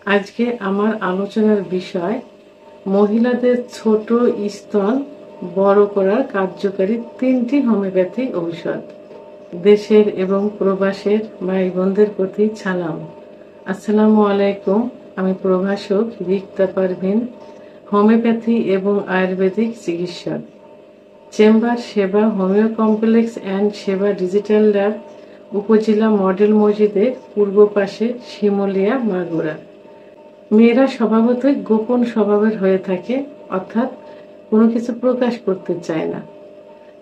আজকে আমার আলোচনার বিষয় মহিলাদের ছোট স্তন বড় করার কার্যকারী 3টি হোমিওপ্যাথি ঔষধ। দেশের এবং প্রবাসের ভাই বোনদের প্রতি সালাম। আসসালামু আলাইকুম। আমি প্রভাষক রিক্তা পারভিন, হোমিওপ্যাথি এবং আয়ুর্বেদিক চিকিৎসক, চেম্বার সেবা হোমিও কমপ্লেক্স অ্যান্ড সেবা ডিজিটাল ল্যাব, উপজেলা মডেল মসজিদের পূর্ব পাশে, শিমুলিয়া, মাগুরা। মেয়েরা স্বভাবতই গোপন স্বভাবের হয়ে থাকে, অর্থাৎ কোনো কিছু প্রকাশ করতে চায় না।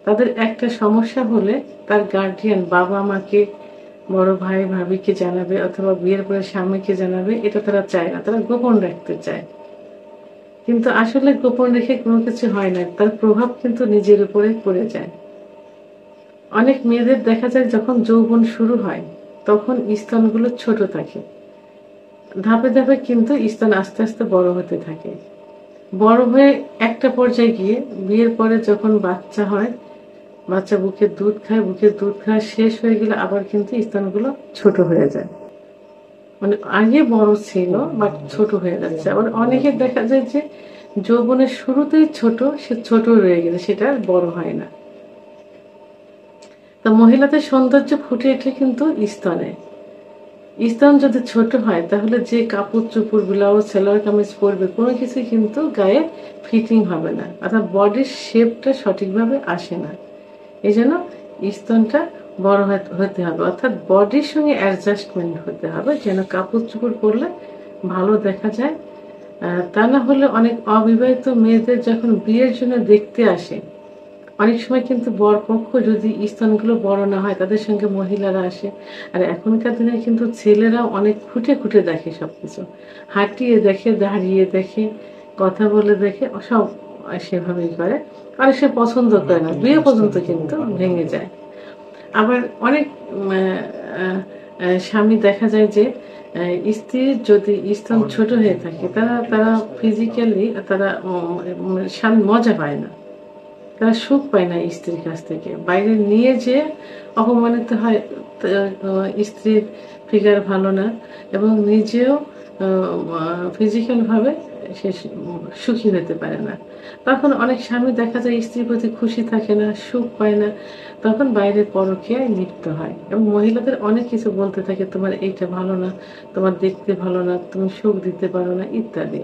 তাদের একটা সমস্যা হলে তার গার্ডিয়ান বাবা মাকে, বড় ভাই ভাবিকে জানাবে অথবা বিয়ের পরে স্বামীকে জানাবে, এটা তারা চায় না, তারা গোপন রাখতে চায়। কিন্তু আসলে গোপন রেখে কোনো কিছু হয় না, তার প্রভাব কিন্তু নিজের উপরে পড়ে যায়। অনেক মেয়েদের দেখা যায় যখন যৌবন শুরু হয় তখন স্তনগুলো ছোট থাকে, ধাপে ধাপে কিন্তু স্তন আস্তে আস্তে বড় হতে থাকে। বড় হয়ে একটা পর্যায়ে গিয়ে বিয়ের পরে যখন বাচ্চা হয়, বাচ্চা বুকের দুধ খায় শেষ হয়ে গেলে আবার কিন্তু স্তনগুলো ছোট হয়ে যায়। মানে আগে বড় ছিল বাট ছোট হয়ে যাচ্ছে। আবার অনেকে দেখা যায় যে যৌবনের শুরুতেই ছোট, সে ছোট রয়ে গেলে সেটা আর বড় হয় না। তো মহিলাদের সৌন্দর্য ফুটে ওঠে কিন্তু স্তনে। স্তন যদি ছোট হয় তাহলে যে কাপড় চোপড়, ব্লাউজ, সালোয়ার কামিজ পরবে কোনো কিছু কিন্তু গায়ে ফিটিং হবে না, অর্থাৎ বডির শেপটা সঠিকভাবে আসে না। এই জন্য স্তনটা বড় হতে হবে, অর্থাৎ বডির সঙ্গে অ্যাডজাস্টমেন্ট হতে হবে যেন কাপড় চোপড় পরলে ভালো দেখা যায়। তা না হলে অনেক অবিবাহিত মেয়েদের যখন বিয়ের জন্য দেখতে আসে, অনেক সময় কিন্তু বরপক্ষ যদি স্তনগুলো বড় না হয় তাদের সঙ্গে মহিলারা আসে। আর এখনকার দিনে কিন্তু ছেলেরাও অনেক খুঁটে খুঁটে দেখে, সবকিছু হাঁটিয়ে দেখে, দাঁড়িয়ে দেখে, কথা বলে দেখে, সব সেভাবেই করে। আর সে পছন্দ করে না, বিয়ে পর্যন্ত কিন্তু ভেঙে যায়। আবার অনেক স্বামী দেখা যায় যে স্ত্রীর যদি স্তন ছোট হয়ে থাকে তারা তারা ফিজিক্যালি তারা মজা পায় না, তারা সুখ পায় না স্ত্রীর কাছ থেকে। বাইরে নিয়ে যে অপমানিত হয়, স্ত্রীর ফিগার ভালো না এবং নিজেও ফিজিক্যালভাবে সে সুখী হতে পারে না। তখন অনেক স্বামী দেখা যায় স্ত্রীর প্রতি খুশি থাকে না, সুখ পায় না, তখন বাইরে পরকীয়ায় লিপ্ত হয় এবং মহিলাদের অনেক কিছু বলতে থাকে, তোমার এইটা ভালো না, তোমার দেখতে ভালো না, তুমি সুখ দিতে পারো না, ইত্যাদি।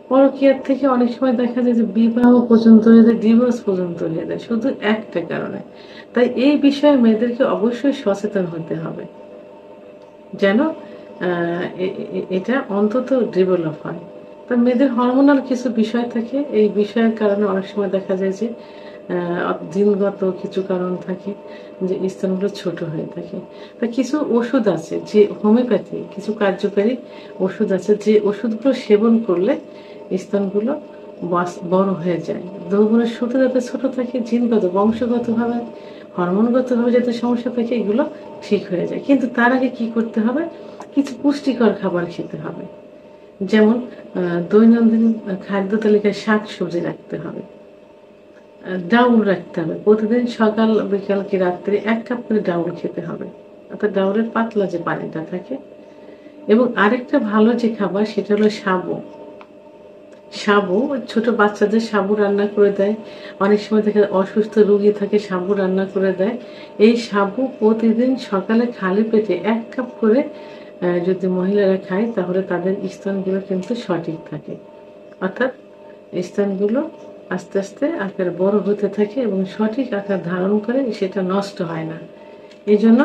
পরকীয়ার থেকে অনেক সময় দেখা যায় যে বিবাহ পর্যন্ত হয়ে যায়, ডিভোর্স পর্যন্ত হয়ে যায়, শুধু একটা কারণে। তাই এই বিষয়ে মেয়েদেরকে অবশ্যই সচেতন হতে হবে যেন এটা অন্তত ডেভেলপ হয়। তো মেয়েদের হরমোনাল কিছু বিষয় থাকে, এই বিষয়ের কারণে অনেক সময় দেখা যায় যে জিনগত কিছু কারণ থাকে যে স্তনগুলো ছোট হয়ে থাকে। তা কিছু ওষুধ আছে, যে হোমিওপ্যাথি কিছু কার্যকারী ওষুধ আছে, যে ওষুধগুলো সেবন করলে স্তনগুলো বড় হয়ে যায়। যৌবনের শুরুতে যাতে ছোট থাকে, জিনগত বংশগতভাবে হরমোনগতভাবে যাতে সমস্যা থাকে, এগুলো ঠিক হয়ে যায়। কিন্তু তার আগে কি করতে হবে, কিছু পুষ্টিকর খাবার খেতে হবে। যেমন দৈনন্দিন খাদ্য তালিকায় শাক সবজি রাখতে হবে, ডাউল রাখতে হবে, প্রতিদিন সকাল বিকাল কি রাত্রে 1 কাপ করে ডাউল খেতে হবে, অর্থাৎ ডাউলের পাতলা যে পানিটা থাকে। এবং আরেকটা ভালো যে খাবার সেটা হলো সাবু। সাবু ছোট বাচ্চাদের সাবু রান্না করে দেয়, অনেক সময় দেখে অসুস্থ রোগী থাকে সাবু রান্না করে দেয়। এই সাবু প্রতিদিন সকালে খালি পেটে 1 কাপ করে যদি মহিলারা খায় তাহলে তাদের স্তনগুলো কিন্তু সঠিক থাকে, অর্থাৎ স্তনগুলো আস্তে আস্তে আকার বড় হতে থাকে এবং সঠিক আকার ধারণ করে, সেটা নষ্ট হয় না। এই জন্য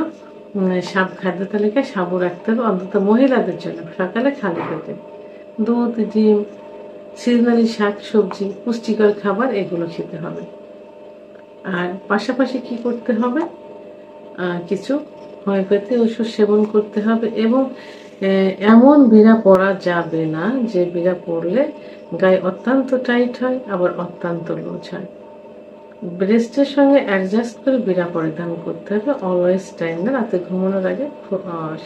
খাদ্য তালিকায় সাবু রাখতে হবে, অন্তত মহিলাদের জন্য সকালে খালি পেটে। দুধ, ডিম, সিজনালি শাক সবজি, পুষ্টিকর খাবার, এগুলো খেতে হবে। আর পাশাপাশি কি করতে হবে, কিছু হোমিওপ্যাথি ওষুধ সেবন করতে হবে। এবং এমন বিড়া পরা যাবে না যে বিড়া পরলে গায়ে অত্যন্ত টাইট হয় আবার অত্যন্ত লুজ হয়। ব্রেস্টের সঙ্গে অ্যাডজাস্ট করে বিড়া পরিধান করতে হবে অলওয়েজ টাইম, না রাতে ঘুমানোর আগে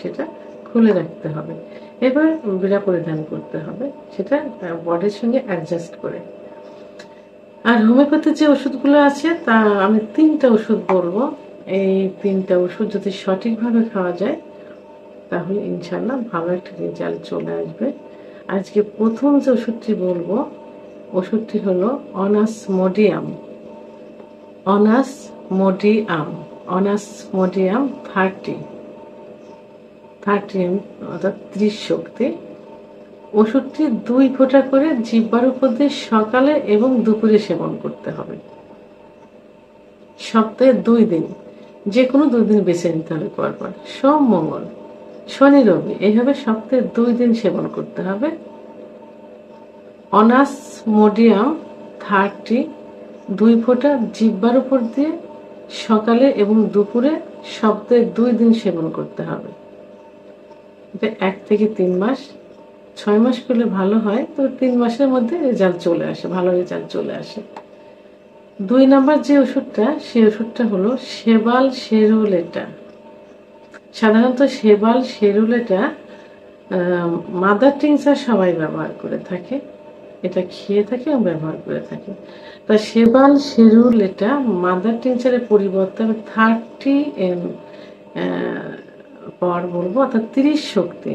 সেটা খুলে রাখতে হবে। এবার বিড়া পরিধান করতে হবে, সেটা বডির সঙ্গে অ্যাডজাস্ট করে। আর হোমিওপ্যাথির যে ওষুধগুলো আছে তা আমি 3টা ওষুধ বলবো। এই 3টা ওষুধ যদি সঠিকভাবে খাওয়া যায় তাহলে ইনশাল্লাহ ভালো একটা রেজাল্ট চলে আসবে। আজকে প্রথম যে ওষুধটি বলবো, ওষুধটি হলো অনাসমোডিয়াম। অনাসমোডিয়াম অনাসমোডিয়াম 30 অর্থাৎ 30 শক্তি। ওষুধটি 2 ফোঁটা করে জিহ্বার উপর দিয়ে সকালে এবং দুপুরে সেবন করতে হবে। সপ্তাহে 2 দিন, যে কোনো 2 দিন বেছে নিতে হবে পরপর, সোম মঙ্গল শনি রবি, এইভাবে সপ্তাহে 2 দিন সেবন করতে হবে। অনাসমোডিয়াম 30 2 ফোঁটা জিহ্বার উপর দিয়ে সকালে এবং দুপুরে সপ্তাহে 2 দিন সেবন করতে হবে। এটা 1 থেকে 3 মাস, 6 মাস করলে ভালো হয়, তো 3 মাসের মধ্যে রেজাল্ট চলে আসে, ভালো রেজাল্ট চলে আসে। 2 নাম্বার যে ওষুধটা, সেই ওষুধটা হলো শেবাল শেরুলেটা। সাধারণত শেবাল শেরুলেটা মাদার টিংচার সবাই ব্যবহার করে থাকে, এটা খেয়ে থাকে এবং ব্যবহার করে থাকে। তা শেবাল শেরুলেটা মাদার টিংচারের পরিবর্তে আমি 30 পর বলবো, অর্থাৎ 30 শক্তি।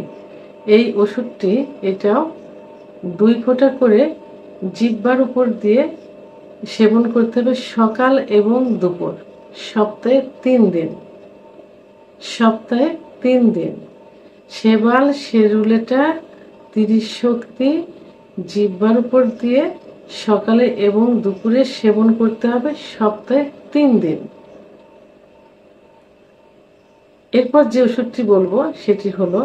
এই ওষুধটি এটাও 2 ফোঁটা করে জিহ্বার উপর দিয়ে সেবন করতে হবে সকাল এবং দুপুর, সপ্তাহে 3 দিন। সপ্তাহে 3 দিন শেবাল শেরুলেটা 30 শক্তি জিহ্বার উপর দিয়ে সকালে এবং দুপুরে সেবন করতে হবে সপ্তাহে 3 দিন। এরপর যে ওষুধটি বলবো সেটি হলো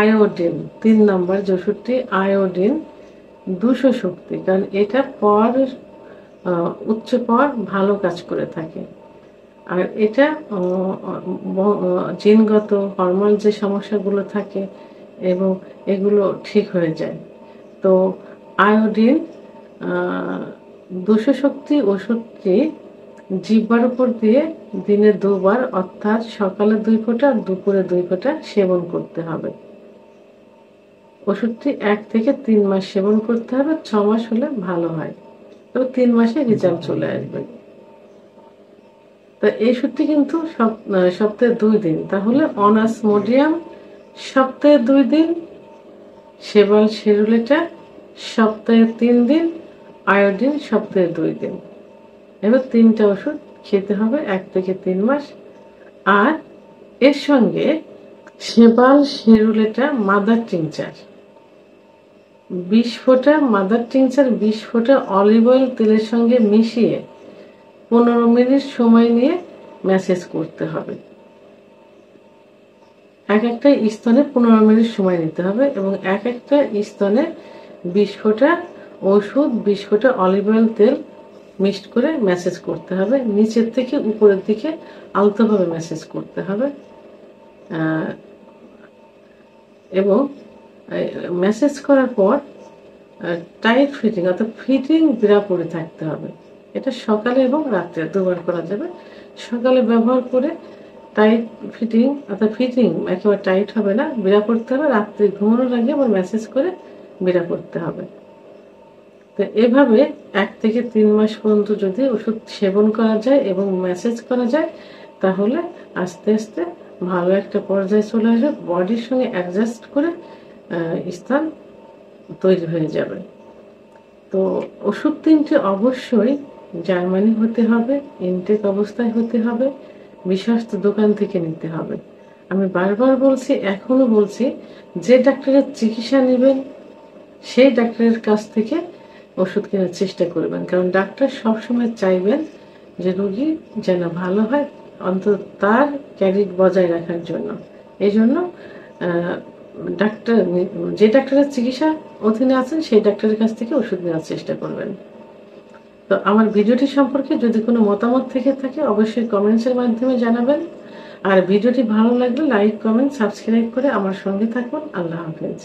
আয়োডিন। 3 নম্বর যে ওষুধটি, আয়োডিন 200 শক্তি, কারণ এটা উচ্চ পর ভালো কাজ করে থাকে। আর এটা জিনগত হরমোনাল যে সমস্যাগুলো থাকে এবং এগুলো ঠিক হয়ে যায়। তো আয়োডিন 200 শক্তি ওষুধটি জিহ্বার উপর দিয়ে দিনে 2 বার, অর্থাৎ সকালে 2 ফোঁটা দুপুরে 2 ফোঁটা সেবন করতে হবে। ওষুধটি 1 থেকে 3 মাস সেবন করতে হবে, 6 মাস হলে ভালো হয়, তো 3 মাসে রেজাল্ট চলে আসবে। তো এই ওষুধটি কিন্তু সপ্তাহে 2 দিন। তাহলে অনাসমোডিয়াম সপ্তাহে 2 দিন, শেবাল শেরুলেটা সপ্তাহে 3 দিন, আয়োডিন সপ্তাহে 2 দিন। এবার 3টা ওষুধ খেতে হবে 1 থেকে 3 মাস। আর এর সঙ্গে শেবাল শেরুলেটা মাদার টিংচার 20 ফোঁটা, মাদার টিংচার 20 ফোঁটা অলিভ অয়েল তেলের সঙ্গে মিশিয়ে 15 মিনিট সময় নিয়ে ম্যাসেজ করতে হবে। এক একটা স্তনে 15 মিনিট সময় নিতে হবে এবং এক একটা স্তনে 20 ফোঁটা ওষুধ, 20 ফোঁটা অলিভ অয়েল তেল মিক্সড করে ম্যাসেজ করতে হবে। নিচের থেকে উপরের দিকে আলতোভাবে ম্যাসেজ করতে হবে এবং ম্যাসেজ করার পর টাইট ফিটিং, অর্থাৎ ফিটিং ব্রা পরে থাকতে হবে। এটা সকালে এবং রাত্রে 2 বার করা যাবে। সকালে ব্যবহার করে টাইট ফিটিং, অর্থাৎ ফিটিং একেবারে টাইট হবে না, ব্রা করতে হবে। রাত্রে ঘুমানোর আগে আবার ম্যাসেজ করে ব্রা করতে হবে। তো এভাবে 1 থেকে 3 মাস পর্যন্ত যদি ওষুধ সেবন করা যায় এবং ম্যাসেজ করা যায়, তাহলে আস্তে আস্তে ভালো একটা পর্যায়ে চলে আসবে, বডির সঙ্গে অ্যাডজাস্ট করে স্থান তৈরি হয়ে যাবে। তো ওষুধ 3টে অবশ্যই জার্মানি হতে হবে, ইনটেক অবস্থায় হতে হবে, বিশ্বস্ত দোকান থেকে নিতে হবে। আমি বারবার বলছি, এখনো বলছি, যে ডাক্তারের চিকিৎসা নেবেন সেই ডাক্তারের কাছ থেকে ওষুধ কেনার চেষ্টা করবেন, কারণ ডাক্তার সবসময় চাইবেন যে রোগী যেন ভালো হয়, অন্তত তার ক্যারিয়ার বজায় রাখার জন্য। এই জন্য ডাক্তার, যে ডাক্তারের চিকিৎসা অধীনে আছেন সেই ডাক্তারের কাছ থেকে ওষুধ নেওয়ার চেষ্টা করবেন। তো আমার ভিডিওটি সম্পর্কে যদি কোনো মতামত থেকে থাকে অবশ্যই কমেন্টসের মাধ্যমে জানাবেন। আর ভিডিওটি ভালো লাগলে লাইক, কমেন্ট, সাবস্ক্রাইব করে আমার সঙ্গে থাকুন। আল্লাহ হাফেজ।